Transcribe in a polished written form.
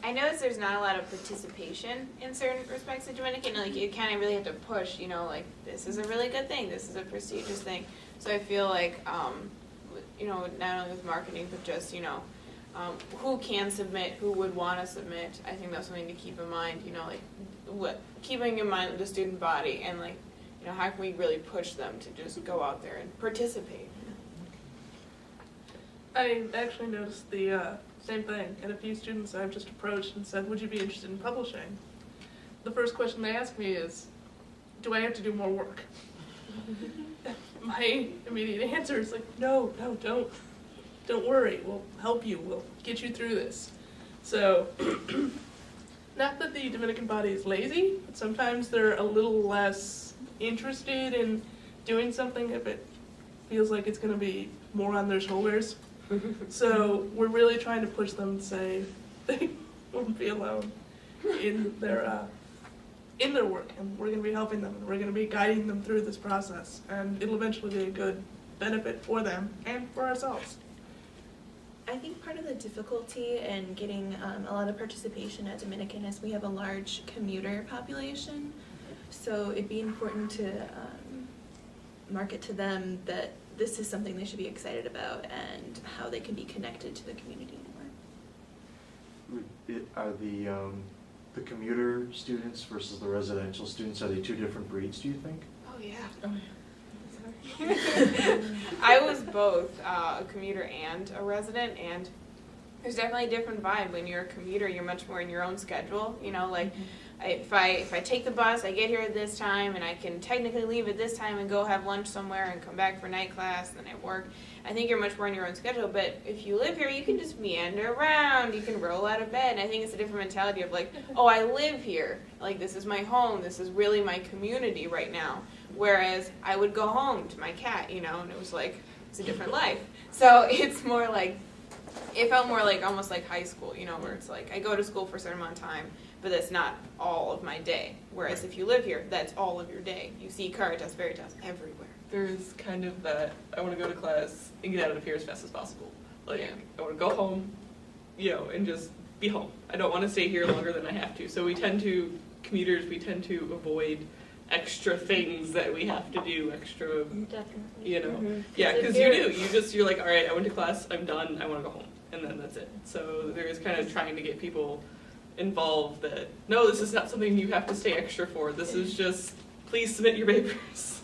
I noticed there's not a lot of participation in certain respects of Dominican. Like, you kind of really have to push, you know, like, this is a really good thing, this is a prestigious thing. So I feel like, you know, not only with marketing, but just, you know, who can submit, who would want to submit. I think that's something to keep in mind, you know, like, keeping in mind the student body and, like, you know, how can we really push them to just go out there and participate. I actually noticed the same thing, and a few students I've just approached and said, would you be interested in publishing? The first question they ask me is, do I have to do more work? My immediate answer is like, no, don't worry, we'll help you, we'll get you through this. So, not that the Dominican body is lazy, but sometimes they're a little less interested in doing something if it feels like it's going to be more on their shoulders. So we're really trying to push them to say they won't be alone in their work, and we're going to be helping them, and we're going to be guiding them through this process, and it'll eventually be a good benefit for them and for ourselves. I think part of the difficulty in getting a lot of participation at Dominican is we have a large commuter population, so it'd be important to market to them that this is something they should be excited about and how they can be connected to the community more. Are the commuter students versus the residential students, are they two different breeds, do you think? Oh, yeah. I was both a commuter and a resident, and there's definitely a different vibe. When you're a commuter, you're much more in your own schedule, you know, like if I take the bus, I get here at this time, and I can technically leave at this time and go have lunch somewhere and come back for night class, then I work. I think you're much more in your own schedule, but if you live here, you can just meander around, you can roll out of bed, and I think it's a different mentality of like, oh, I live here, like this is my home, this is really my community right now. Whereas I would go home to my cat, you know, and it was like, it's a different life. So it's more like, it felt more like almost like high school, you know, where it's like I go to school for a certain amount of time, but that's not all of my day. Whereas if you live here, that's all of your day. You see Caritas, Veritas everywhere. There's kind of that, I want to go to class and get out of here as fast as possible. Like, Yeah. I want to go home, you know, and just be home. I don't want to stay here longer than I have to. So commuters, we tend to avoid extra things that we have to do, extra, Definitely. you know. Mm-hmm. Yeah, because you're like, all right, I went to class, I'm done, I want to go home. And then that's it. So there is kind of trying to get people involved that, no, this is not something you have to stay extra for. This is just, please submit your papers.